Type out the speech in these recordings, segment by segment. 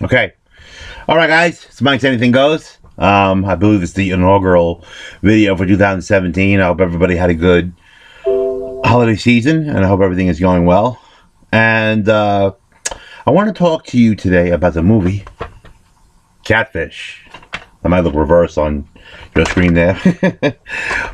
Okay. All right, guys. It's Mike's Anything Goes. I believe it's the inaugural video for 2017. I hope everybody had a good holiday season, and I hope everything is going well. And I want to talk to you today about the movie Catfish. I might look reverse on your screen there.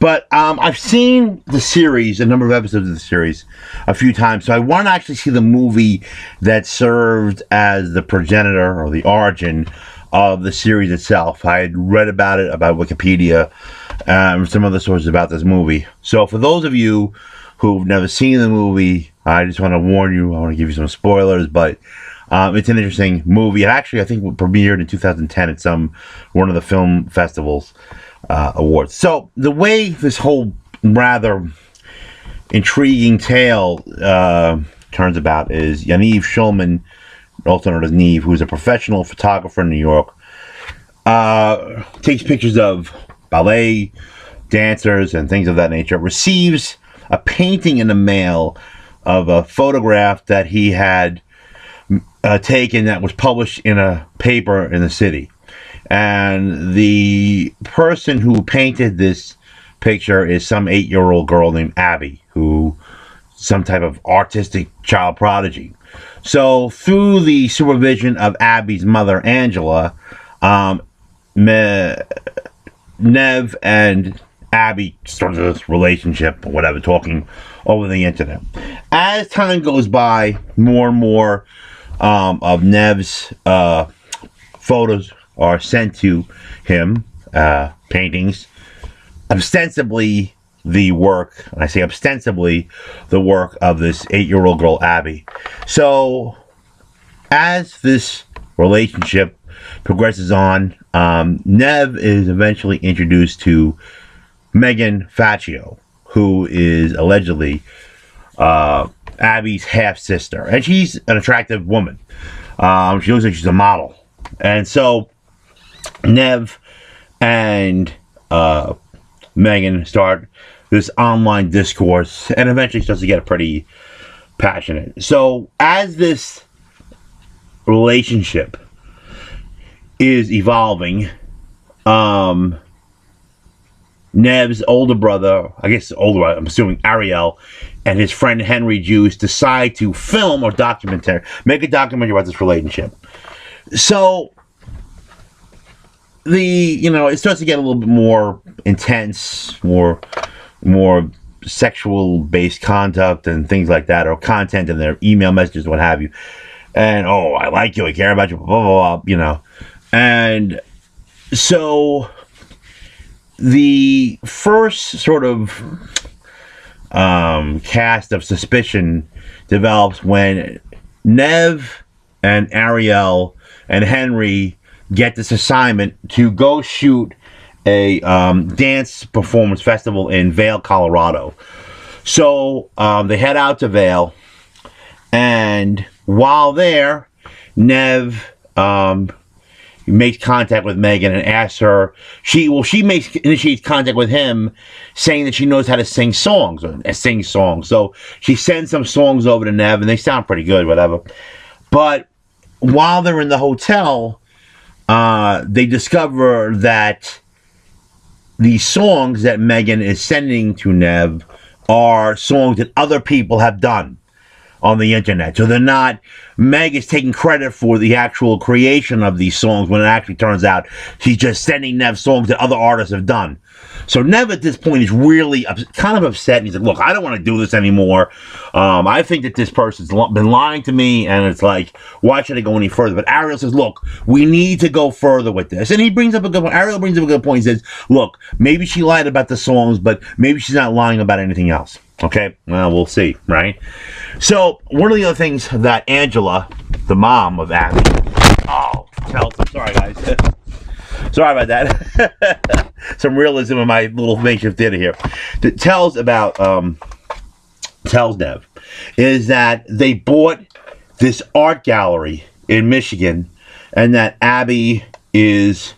But I've seen the series, a number of episodes of the series, a few times. So I want to actually see the movie that served as the progenitor or the origin of the series itself. I had read about it, about Wikipedia, and some other sources about this movie. So for those of you who've never seen the movie, I just want to warn you, I want to give you some spoilers, but it's an interesting movie. Actually, I think it premiered in 2010 at one of the film festivals awards. So the way this whole rather intriguing tale turns about is Yaniv Schulman, also known as Neve, who's a professional photographer in New York, takes pictures of ballet dancers and things of that nature, receives a painting in the mail of a photograph that he had taken that was published in a paper in the city. And the person who painted this picture is some 8-year-old girl named Abby, who some type of artistic child prodigy. So through the supervision of Abby's mother, Angela, Nev and Abby started this relationship or whatever, talking over the internet. As time goes by, more and more of Nev's photos are sent to him, paintings, ostensibly the work, and I say ostensibly, the work of this 8-year-old girl, Abby. So, as this relationship progresses on, Nev is eventually introduced to Megan Faccio, who is allegedly Abby's half-sister. And she's an attractive woman. She looks like she's a model. And so, Nev and Megan start this online discourse, and eventually starts to get pretty passionate. So as this relationship is evolving, Nev's older brother, I'm assuming Ariel, and his friend Henry Joost decide to film or make a documentary about this relationship. So it starts to get a little bit more intense, more sexual based conduct and things like that, or content in their email messages, what have you. And I like you, I care about you, blah blah blah, And so the first sort of cast of suspicion develops when Nev and Ariel and Henry get this assignment to go shoot a dance performance festival in Vail, Colorado. So they head out to Vail, and while there, Nev makes contact with Megan and asks her. She initiates contact with him, saying that she knows how to sing songs. So she sends some songs over to Nev, and they sound pretty good, whatever. But while they're in the hotel, they discover that the songs that Megan is sending to Nev are songs that other people have done on the internet. So Meg is taking credit for the actual creation of these songs, when it actually turns out she's just sending Nev songs that other artists have done. So Nev at this point is really kind of upset, and he's like, look, I don't want to do this anymore. I think that this person's been lying to me, and it's like, why should I go any further? But Ariel says, look, we need to go further with this. And Ariel brings up a good point. He says, look, maybe she lied about the songs, but maybe she's not lying about anything else. Okay, well, we'll see, right? So one of the other things that Angela, the mom of Abby, tells him, sorry guys, sorry about that, some realism in my little makeshift theater here, that tells Nev, is that they bought this art gallery in Michigan, and that Abby is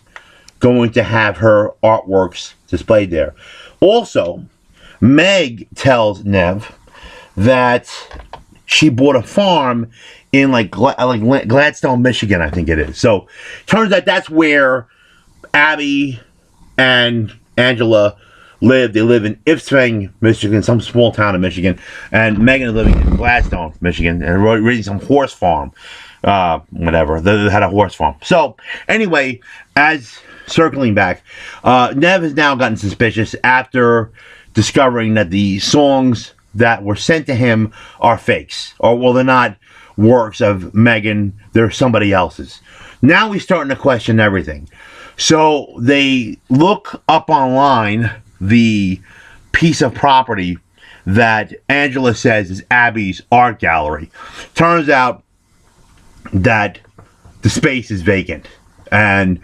going to have her artworks displayed there. Also, Meg tells Nev that she bought a farm in like Gladstone, Michigan, I think it is. So turns out that's where Abby and Angela live. They live in Ifsvang, Michigan, some small town in Michigan, and Megan is living in Gladstone, Michigan, and raising some horse farm. Whatever. They had a horse farm. So anyway, as circling back, Nev has now gotten suspicious after discovering that the songs that were sent to him are fakes, or well, they're not works of Megan. They're somebody else's. Now he's starting to question everything. So they look up online the piece of property that Angela says is Abby's art gallery. Turns out that the space is vacant and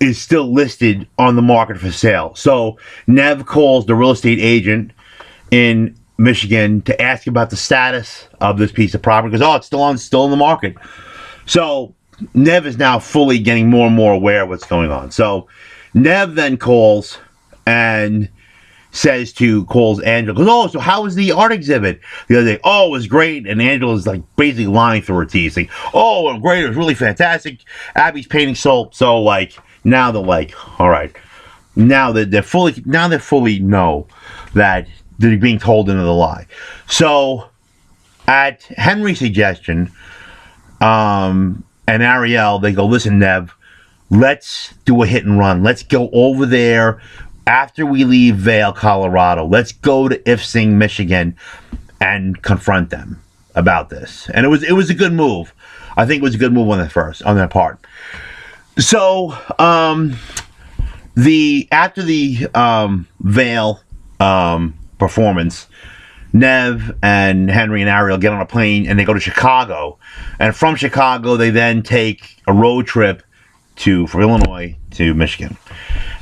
is still listed on the market for sale. So Nev calls the real estate agent in Michigan to ask about the status of this piece of property, because it's still in the market. So Nev is now fully getting more and more aware of what's going on. So Nev then calls and calls Angela, goes, oh, so how was the art exhibit the other day? Oh, it was great. And Angela's like basically lying through her teeth, saying, oh, great, it was really fantastic. Abby's painting sold. So like now they're like, all right, now that they're fully know that they're being told another lie. So at Henry's suggestion, and Ariel, they go, listen, Nev, let's do a hit and run. Let's go over there after we leave Vail, Colorado. Let's go to Ifsing, Michigan, and confront them about this. And it was a good move. I think it was a good move on their part. So after the Vail performance, Nev and Henry and Ariel get on a plane and they go to Chicago. And from Chicago, they then take a road trip from Illinois to Michigan.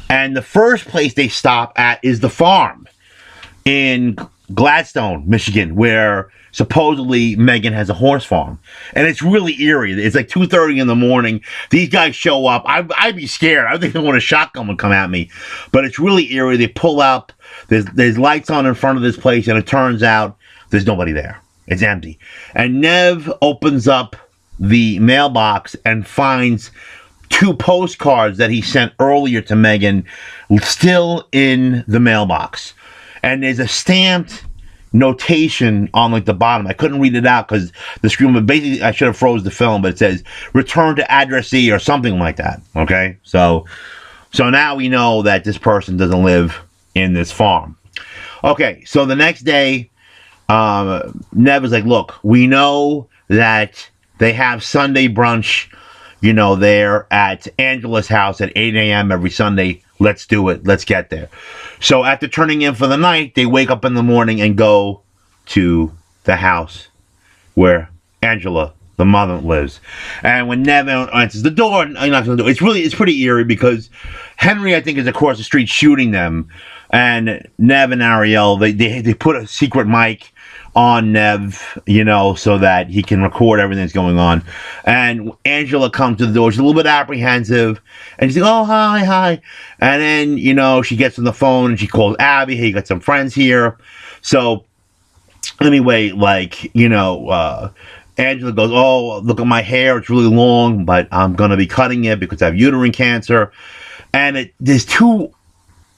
And the first place they stop at is the farm in Gladstone, Michigan, where supposedly Megan has a horse farm. And it's really eerie. It's like 2:30 in the morning. These guys show up. I'd be scared. I think they want a shotgun would come at me. But it's really eerie. They pull up. There's lights on in front of this place, and it turns out there's nobody there. It's empty. And Nev opens up the mailbox and finds 2 postcards that he sent earlier to Megan still in the mailbox. And there's a stamped notation on like the bottom. I couldn't read it out because the screen, but basically I should have froze the film, but it says return to addressee or something like that. Okay, so now we know that this person doesn't live in this farm. Okay, so the next day, Nev is like, look, we know that they have Sunday brunch, there at Angela's house at 8 a.m. every Sunday. Let's do it. Let's get there. So after turning in for the night, they wake up in the morning and go to the house where Angela, the mother, lives. And when Nev answers the door, it's pretty eerie because Henry, I think, is across the street shooting them. And Nev and Ariel, they put a secret mic on Nev, so that he can record everything that's going on. And Angela comes to the door. She's a little bit apprehensive. And she's like, oh, hi. And then, she gets on the phone and she calls Abby. Hey, you got some friends here. So, anyway, Angela goes, oh, look at my hair. It's really long, but I'm going to be cutting it because I have uterine cancer. And there's 2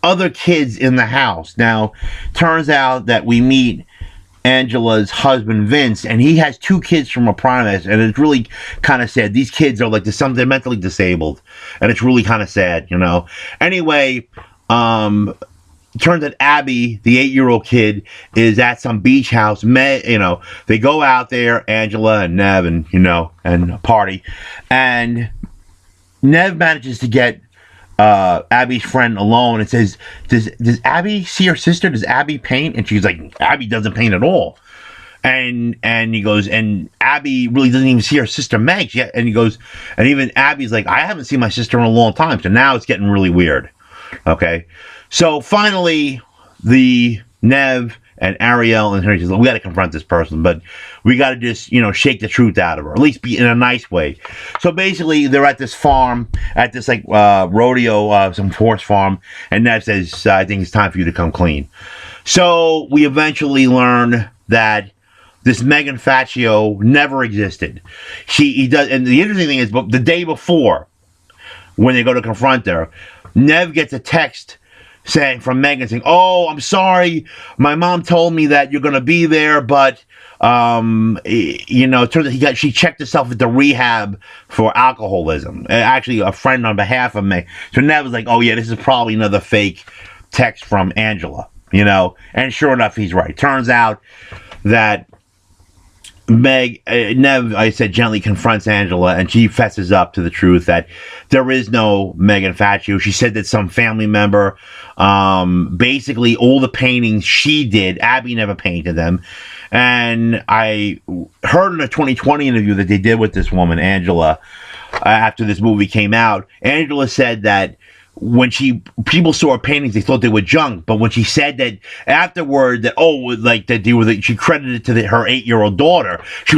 other kids in the house. Now, turns out that we meet Angela's husband, Vince, and he has 2 kids from a primus, and it's really kind of sad. These kids are like they're mentally disabled, and it's really kind of sad, Anyway, turns out Abby, the 8-year-old kid, is at some beach house. They go out there, Angela and Nev, and party, and Nev manages to get Abby's friend alone and says, does Abby see her sister? Does Abby paint? And she's like, Abby doesn't paint at all. And he goes, and Abby really doesn't even see her sister Meg yet. And he goes, and even Abby's like, I haven't seen my sister in a long time. So now it's getting really weird. Okay. So finally, the Nev and Ariel and Henry says, we got to confront this person, but we got to just, shake the truth out of her, at least be in a nice way. So basically, they're at this farm, at this rodeo, some horse farm, and Nev says, I think it's time for you to come clean. So we eventually learn that this Megan Faccio never existed. He does, and the interesting thing is, the day before, when they go to confront her, Nev gets a text from Megan saying, "Oh, I'm sorry. My mom told me that you're going to be there, but it turns out she checked herself into rehab for alcoholism." Actually, a friend on behalf of me. So Nev was like, "Oh yeah, this is probably another fake text from Angela." And sure enough, he's right. Turns out that Nev, I said, gently confronts Angela, and she fesses up to the truth that there is no Megan Faccio. She said that some family member, basically all the paintings she did, Abby never painted them. And I heard in a 2020 interview that they did with this woman, Angela, after this movie came out, Angela said that when people saw her paintings, they thought they were junk. But when she said that afterward, she credited it to her 8-year-old daughter, they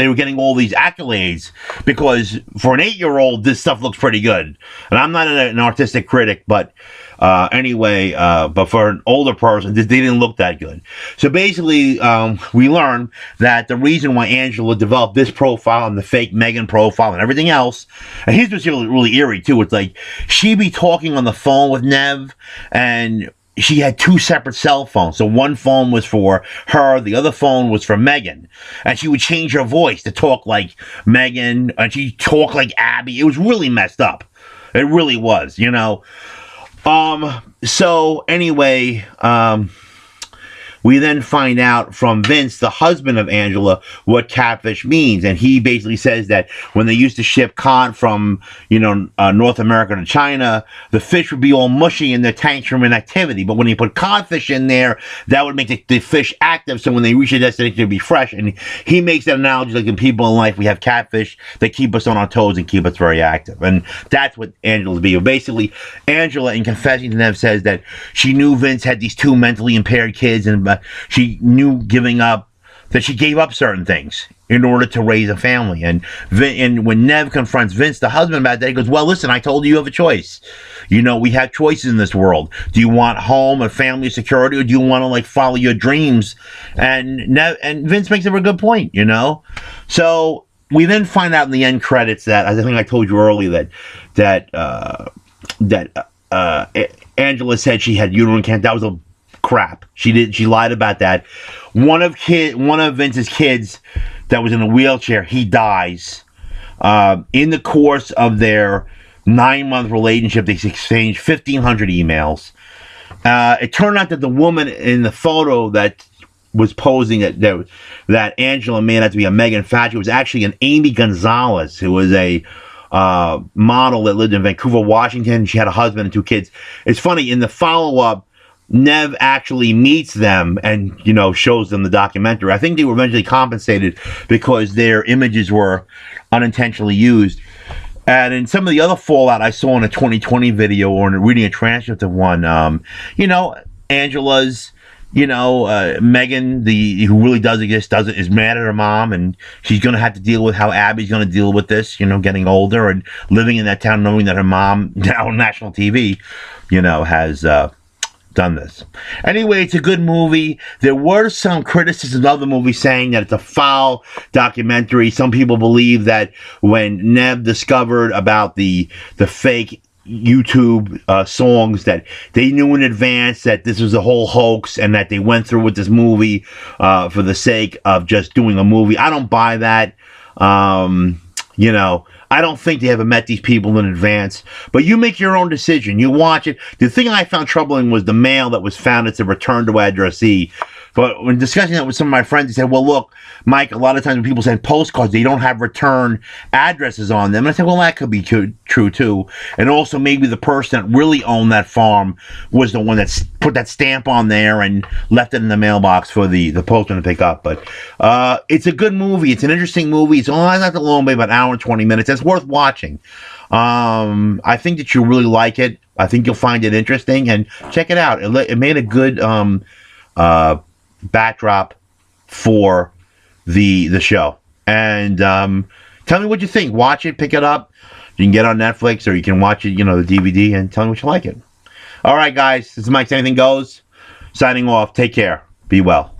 were getting all these accolades, because for an 8-year-old, this stuff looks pretty good. And I'm not an artistic critic, but but for an older person, they didn't look that good. So basically, we learned that the reason why Angela developed this profile and the fake Megan profile and everything else, and here's what's really eerie too, it's like she'd be talking on the phone with Nev, and she had 2 separate cell phones. So one phone was for her, the other phone was for Megan. And she would change her voice to talk like Megan, and she'd talk like Abby. It was really messed up. It really was, So anyway, we then find out from Vince, the husband of Angela, what catfish means. And he basically says that when they used to ship cod from, North America to China, the fish would be all mushy in their tanks from inactivity. But when you put codfish in there, that would make the fish active. So when they reach a destination, it'd be fresh. And he makes that analogy like in people in life, we have catfish that keep us on our toes and keep us very active. And that's what Angela's being. Basically, Angela, in confessing to them, says that she knew Vince had these 2 mentally impaired kids, and she knew that she gave up certain things in order to raise a family. And when Nev confronts Vince, the husband, about that, he goes, "Well, listen, I told you have a choice. We have choices in this world. Do you want home and family security, or do you want to follow your dreams?" And Vince makes a very good point, So we then find out in the end credits that, I think I told you earlier, that Angela said she had uterine cancer. That was a crap. She lied about that. One of Vince's kids that was in a wheelchair, he dies. In the course of their 9-month relationship, they exchanged 1,500 emails. It turned out that the woman in the photo that was posing that Angela made out to be a Megan Faccio was actually an Amy Gonzalez, who was a model that lived in Vancouver, Washington. She had a husband and 2 kids. It's funny, in the follow-up, Nev actually meets them and, shows them the documentary. I think they were eventually compensated because their images were unintentionally used. And in some of the other fallout I saw in a 2020 video, or in reading a transcript of one, Angela's, Megan, who really does exist, is mad at her mom, and she's going to have to deal with how Abby's going to deal with this, getting older and living in that town, knowing that her mom, now on national TV, has done this. Anyway, it's a good movie. There were some criticisms of the movie saying that it's a foul documentary. Some people believe that when Nev discovered about the fake YouTube songs, that they knew in advance that this was a whole hoax, and that they went through with this movie for the sake of just doing a movie. I don't buy that. I don't think they ever met these people in advance, but you make your own decision. You watch it. The thing I found troubling was the mail that was found at the return to addressee. But when discussing that with some of my friends, they said, "Well, look, Mike, a lot of times when people send postcards, they don't have return addresses on them." And I said, well, that could be true too. And also maybe the person that really owned that farm was the one that put that stamp on there and left it in the mailbox for the postman to pick up. But it's a good movie. It's an interesting movie. It's only not that long, maybe about an hour and 20 minutes. It's worth watching. I think that you'll really like it. I think you'll find it interesting, and check it out. It made a good backdrop for the show. And tell me what you think. Watch it, pick it up. You can get it on Netflix, or you can watch it, the DVD, and tell me what you like it. All right, guys, this is Mike's Anything Goes, signing off. Take care. Be well.